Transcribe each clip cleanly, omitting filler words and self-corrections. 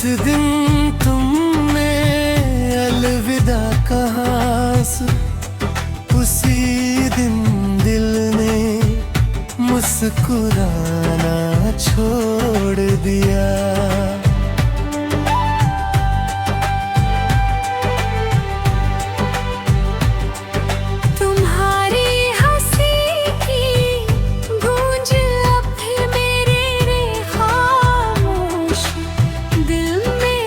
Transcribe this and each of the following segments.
दिन तुमने अलविदा कहा, उसी दिन दिल ने मुस्कुराना छोड़ दिया। तुम्हारी हंसी की गूंज अब भी मेरे खामोश दिल में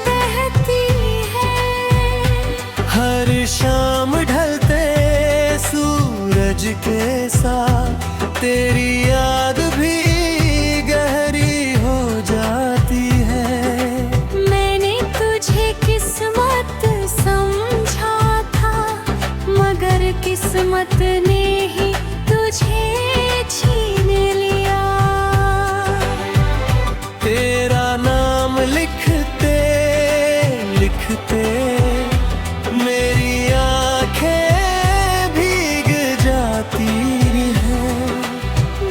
बहती है। हर शाम ढलते सूरज के साथ तेरी याद भी गहरी हो जाती है। मैंने तुझे किस्मत समझा था, मगर किस्मत ने ही तुझे छीन लिया। तेरा नाम लिखते लिखते मेरी आंखें भीग जाती हैं।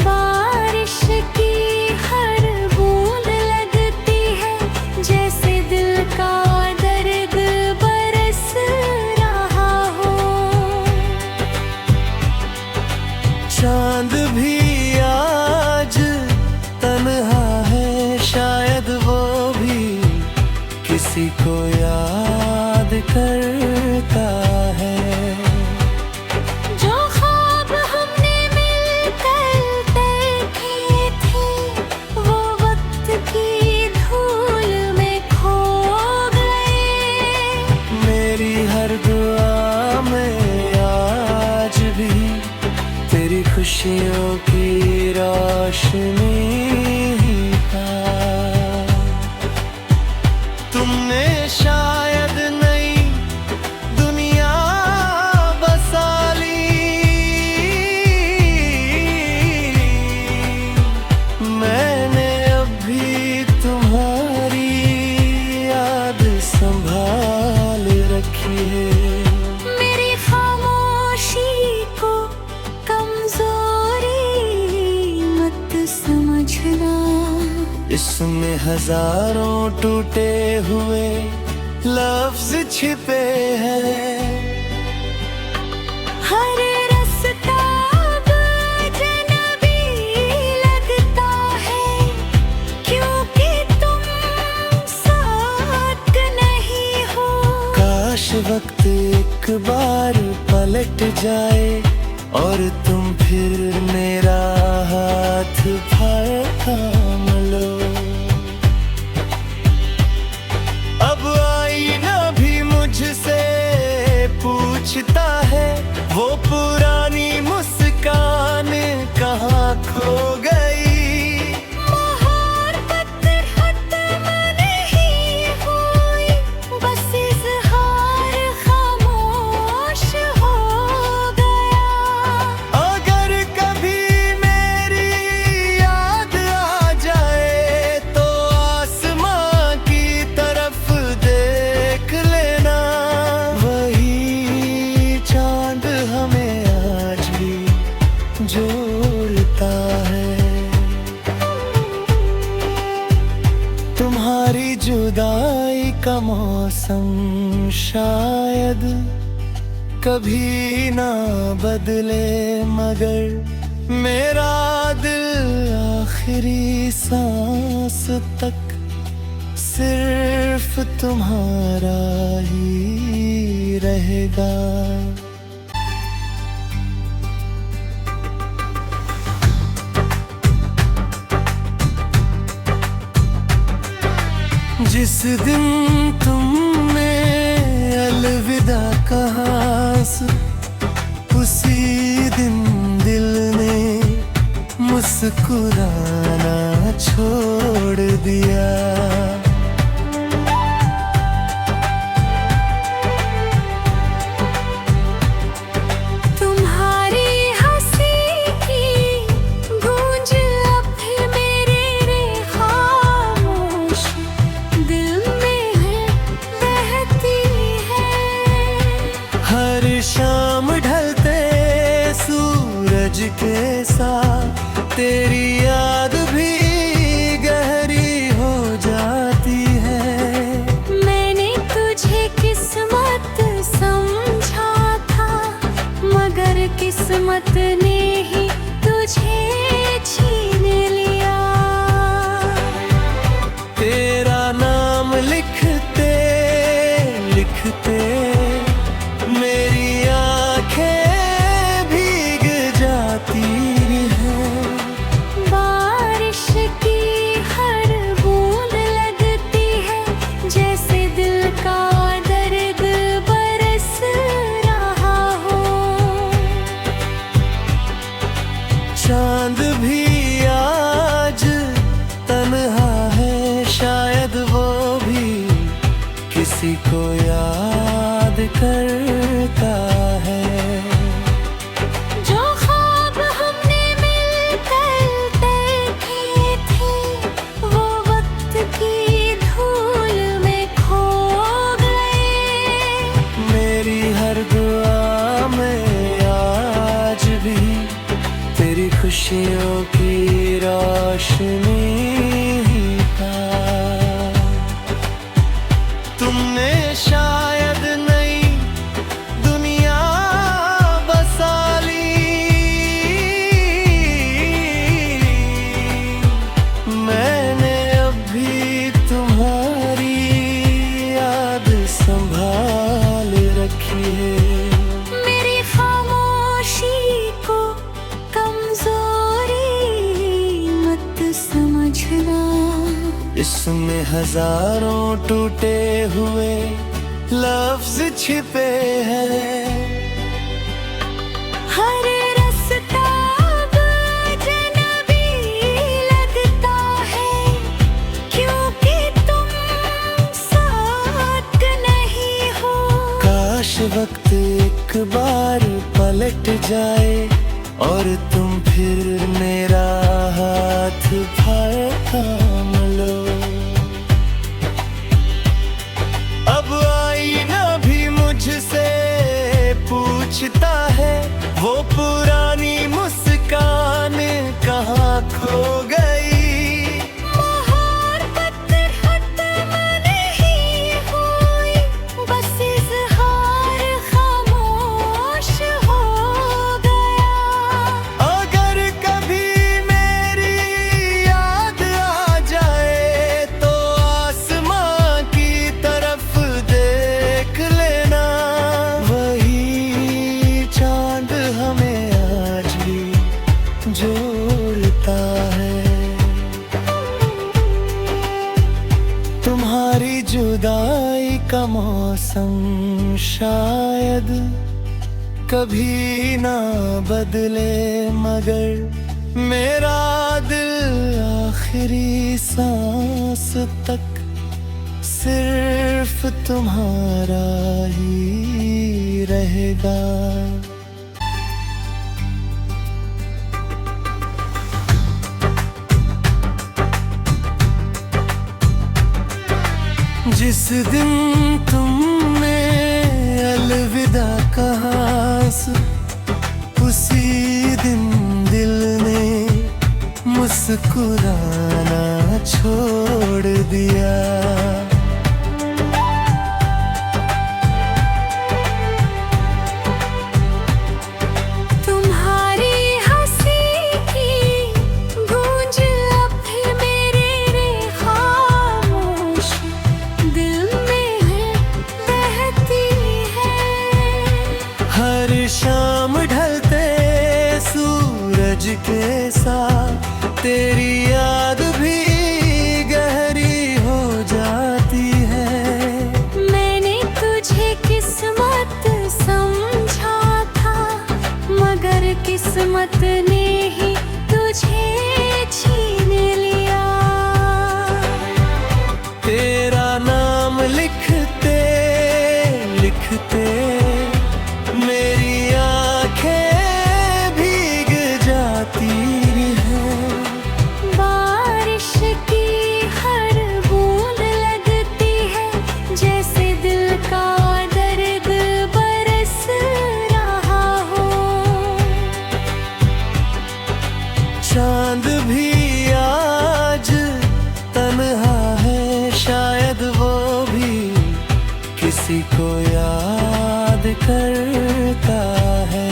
बारिश की हर बूंद लगती है जैसे दिल का दर्द बरस रहा हो। चांद भी आज तन्हा है, शायद वो भी किसी को याद करता है। जो ख्वाब हमने मिलकर देखे थे, वो वक्त की धूल में खो गए। मेरी हर दुआ में आज भी तेरी खुशियों की रोशनी ही था। तुमने शायद नई दुनिया बसा ली, मैंने अभी तुम्हारी याद संभाल रखी है। मेरी खामोशी को कमजोरी मत समझना, इसमें हजारों टूटे हुए लफ्ज छिपे हैं। हर रास्ता अब अजनबी लगता है, क्योंकि तुम साथ नहीं हो। काश वक्त एक बार पलट जाए और तुम फिर मेरा हाथ थाम लो। अब आईना भी मुझसे पूछता है, वो पुरानी मुस्कान कहाँ खो गई। मोहब्बत खत्म नहीं हुई, बस इज़हार खामोश हो गया। अगर कभी मेरी याद आ जाए तो आसमां की तरफ देख लेना, वही चांद हमें आज भी जोड़ता है। तुम्हारी जुदाई का मौसम शायद कभी ना बदले, मगर मेरा दिल आखिरी सांस तक सिर्फ तुम्हारा ही रहेगा। जिस दिन तुमने अलविदा कहा, उसी दिन दिल ने मुस्कुराना छोड़ दिया। तुम्हारी हंसी की गूंज अब भी मेरे खामोश दिल में बहती है। हर शाम ढलते सूरज के साथ तेरी याद भी गहरी हो जाती मगर किस्मत ने ही तुझे छीन लिया। तेरा नाम लिखते लिखते मेरी आंखें भीग जाती हैं। बारिश की हर बूंद लगती है जैसे दिल का दर्द बरस रहा हो। चांद भी आज तन्हा है, शायद वो भी किसी को याद करता है। जो ख्वाब हमने मिलकर देखे थे वो वक्त की धूल में खो गए। मेरी हर दुआ में आज भी तेरी खुशियों की रोशनी ही था। तुमने शायद नई दुनिया बसा ली, मैंने अभी तुम्हारी याद संभाल रखी है। मेरी खामोशी को कमजोरी मत समझना। इसमें हजारों टूटे हुए लफ्ज छिपे हैं। हर रास्ता अब अजनबी लगता है क्योंकि तुम साथ नहीं हो। काश वक्त एक बार पलट जाए और तुम फिर मेरा हाथ थाम लो। अब आईना भी मुझसे पूछता है वो पुरानी मुस्कान कहाँ खो गई। मोहब्बत खत्म नहीं हुई, बस इज़हार खामोश हो गया। अगर कभी मेरी याद आ जाए तो आसमां की तरफ देख लेना। वही चांद हमें आज भी जोड़ता है। तुम्हारी जुदाई का मौसम शायद कभी ना बदले मगर मेरा दिल आखिरी सांस तक सिर्फ तुम्हारा ही रहेगा। जिस दिन तुमने अलविदा कहा उसी दिन दिल ने मुस्कुराना छोड़ दिया। तुम्हारी हंसी की गूंज अब मेरे रे खामोश दिल में है बहती है। हर शाम ढलते सूरज के साथ तेरी याद भी गहरी हो जाती है। मैंने तुझे किस्मत समझा था मगर किस्मत ने ही तुझे छीन लिया। तेरा नाम लिखते लिखते मेरी आंखें भीग जाती हैं। बारिश की हर बूंद लगती है जैसे दिल का दर्द बरस रहा हो। चांद भी आज तन्हा है, शायद वो भी किसी को याद करता है।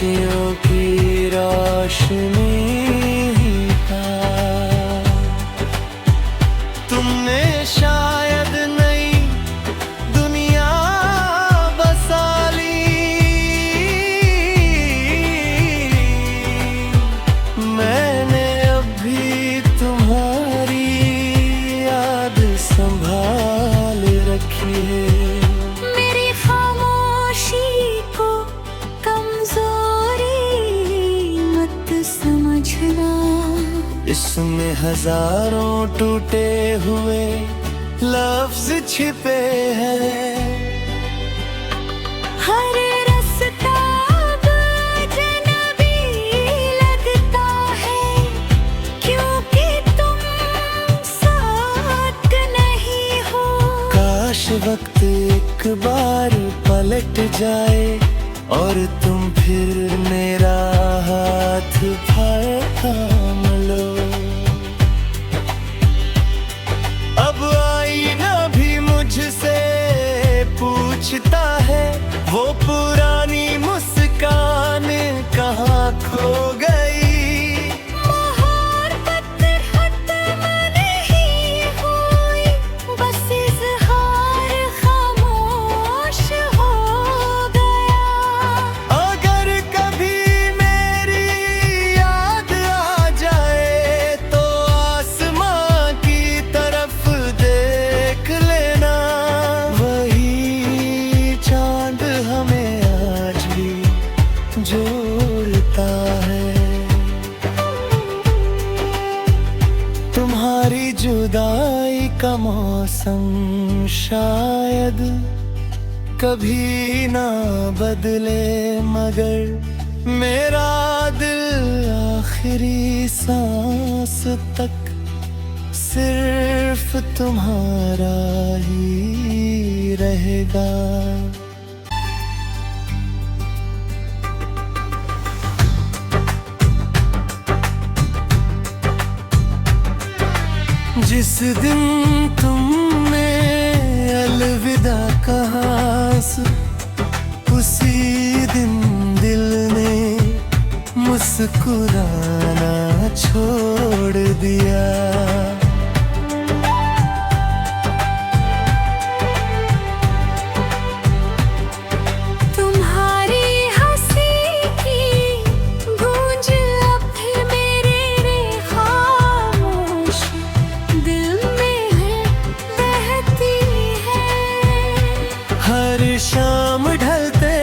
खुशियों की रोशनी का। तुमने शायद नई दुनिया बसा ली, मैंने अभी तुम्हारी याद संभाल रखी है। मेरी खामोशी को कमजोरी मत समझना, इसमें हजारों टूटे हुए लफ्ज छिपे हैं। हर रास्ता अजनबी लगता है, क्योंकि तुम साथ नहीं हो। काश वक्त एक बार पलट जाए और तुम फिर मेरा हाथ थाम लो। अब आईना भी मुझसे पूछता है, वो पुरानी मुस्कान कहाँ खो गई। मोहब्बत खत्म नहीं हुई, बस इज़हार खामोश हो गया। अगर कभी मेरी याद आ जाए तो आसमां की तरफ देख लेना, वही चांद हमें आज भी जोड़ता है। तुम्हारी जुदाई का मौसम शायद कभी ना बदले, मगर मेरा दिल आखिरी सांस तक सिर्फ तुम्हारा ही रहेगा। जिस दिन तुमने अलविदा कहा, उसी दिन दिल ने मुस्कुराना छोड़ दिया। तुम्हारी हंसी की गूंज अब भी मेरे खामोश दिल में है, बहती है। हर शाम ढलते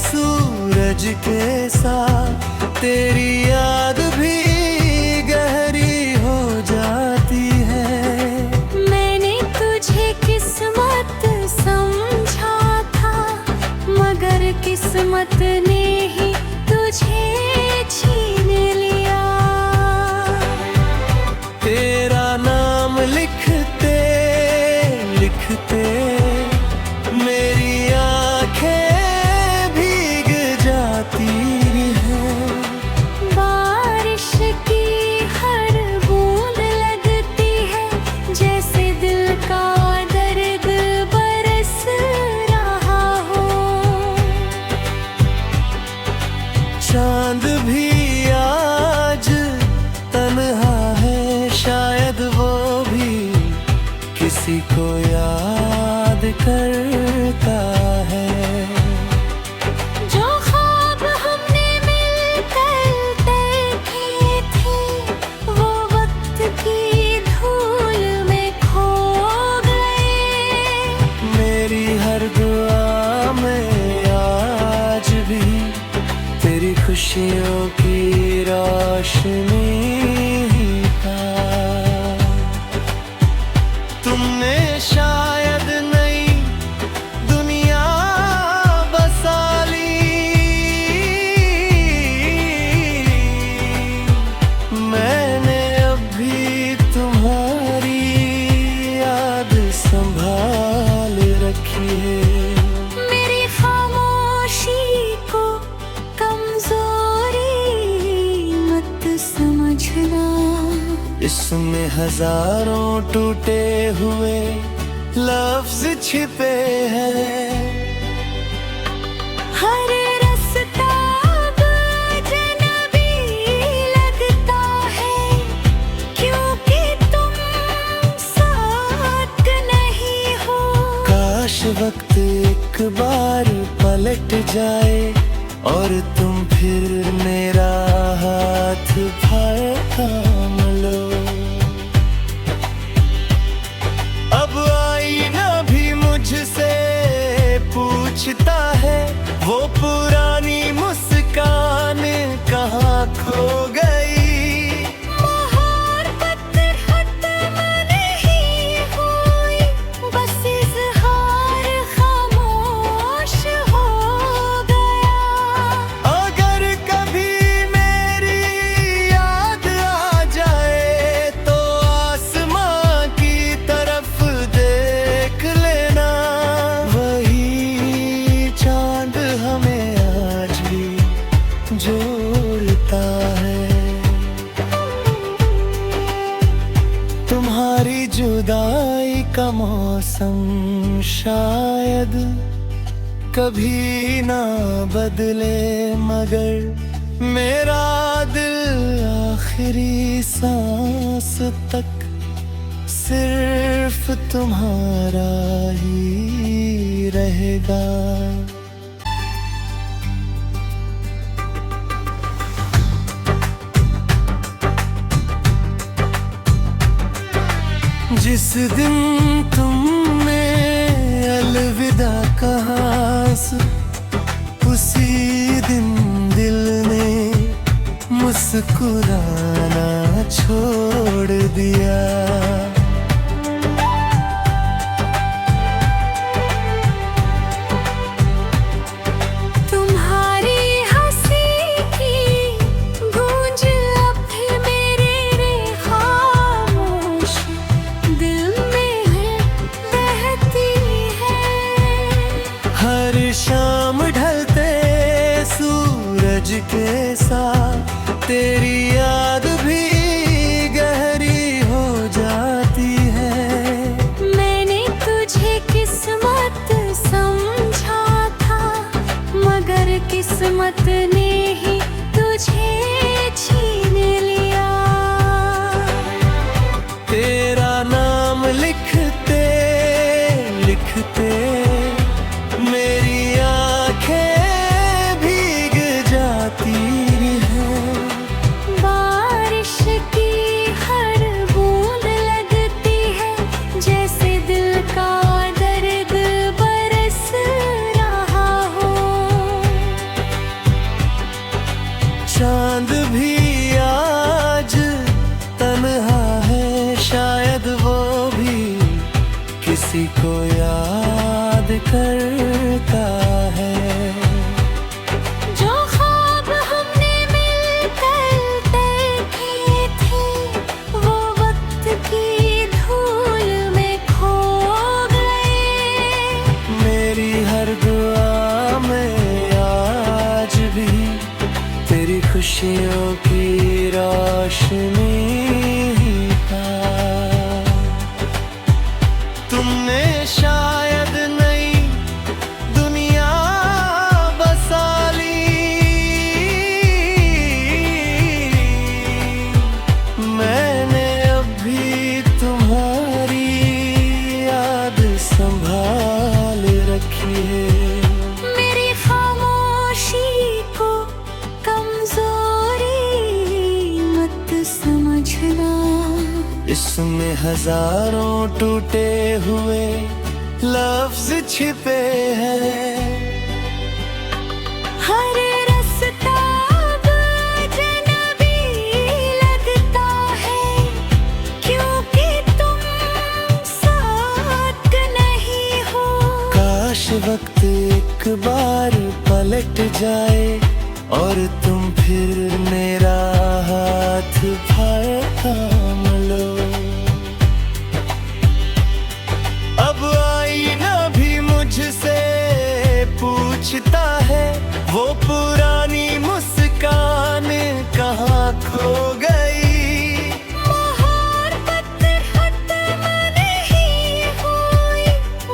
सूरज के साथ तेरी याद भी गहरी हो जाती है। मैंने तुझे किस्मत समझा था, मगर किस्मत ने ही तुझे छीन लिया। तेरा नाम लिखते लिखते मेरी आंखें भीग जाती हैं। बारिश की हर बूंद लगती है, जैसे दिल का दर्द बरस रहा हो। चांद भी आज तन्हा है, शायद वो भी किसी को याद करता है। जो ख्वाब हमने मिलकर देखे थे, वो वक्त की धूल में खो गए। मेरी हर दुआ में आज भी तेरी खुशियों की रोशनी का। तुमने शायद नई दुनिया बसा ली, मैंने अभी तुम्हारी याद संभाल रखी है। मेरी खामोशी को कमजोरी मत समझना, इसमें हजारों टूटे हुए लफ्ज छिपे हैं। हर रास्ता वक्त एक बार पलट जाए और तुम फिर मेरा हाथ थाम लो। अब आईना भी मुझसे पूछता है, वो पुरानी मुस्कान कहाँ खो गई। जोड़ता है तुम्हारी जुदाई का मौसम, शायद कभी ना बदले, मगर मेरा दिल आखिरी सांस तक सिर्फ तुम्हारा ही रहेगा। जिस दिन तुमने अलविदा कहा, उसी दिन दिल ने मुस्कुराना छोड़ दिया। शाम ढलते सूरज के साथ तेरी याद भी गहरी हो जाती है। मैंने तुझे किस्मत समझा था, मगर किस्मत ने ही तुझे छीन लिया। तेरा नाम लिखते लिखते मेरी आंखें भीग जाती हैं। बारिश की हर बूंद लगती है, जैसे दिल का दर्द बरस रहा हो। चांद भी आज तन्हा है, शायद वो भी किसी को याद करता है। जो ख्वाब हमने मिलकर देखे थे, वो वक्त की धूल में खो गए। मेरी हर दुआ में आज भी तेरी खुशियों की रोशनी था। तुमने शायद नई दुनिया बसा ली, मैंने अभी तुम्हारी याद संभाल रखी है। मेरी खामोशी को कमजोरी मत समझना, इसमें हजारों टूटे हुए लफ्ज छिपे हैं। हर रास्ता अब अजनबी लगता है, क्योंकि तुम साथ नहीं हो। काश वक्त एक बार पलट जाए और तुम फिर मेरा हाथ थाम लो। अब आईना भी मुझसे पूछता है, वो पुरानी मुस्कान कहाँ खो गई। मोहब्बत खत्म नहीं हुई,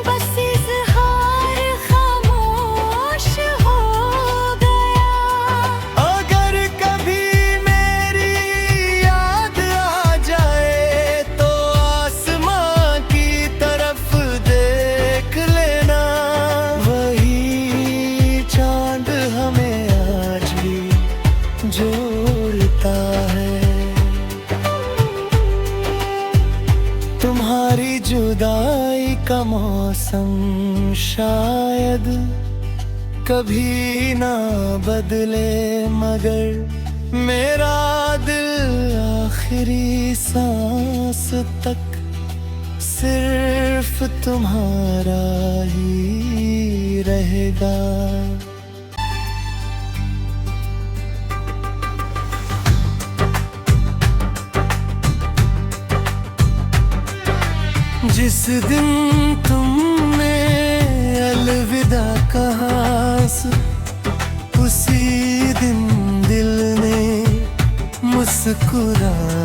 बस इज़हार खामोश हो गया। अगर कभी मेरी याद आ जाए मौसम शायद कभी ना बदले, मगर मेरा दिल आखिरी सांस तक सिर्फ तुम्हारा ही रहेगा। जिस दिन तुमने अलविदा कहा, उसी दिन दिल ने मुस्कुराया।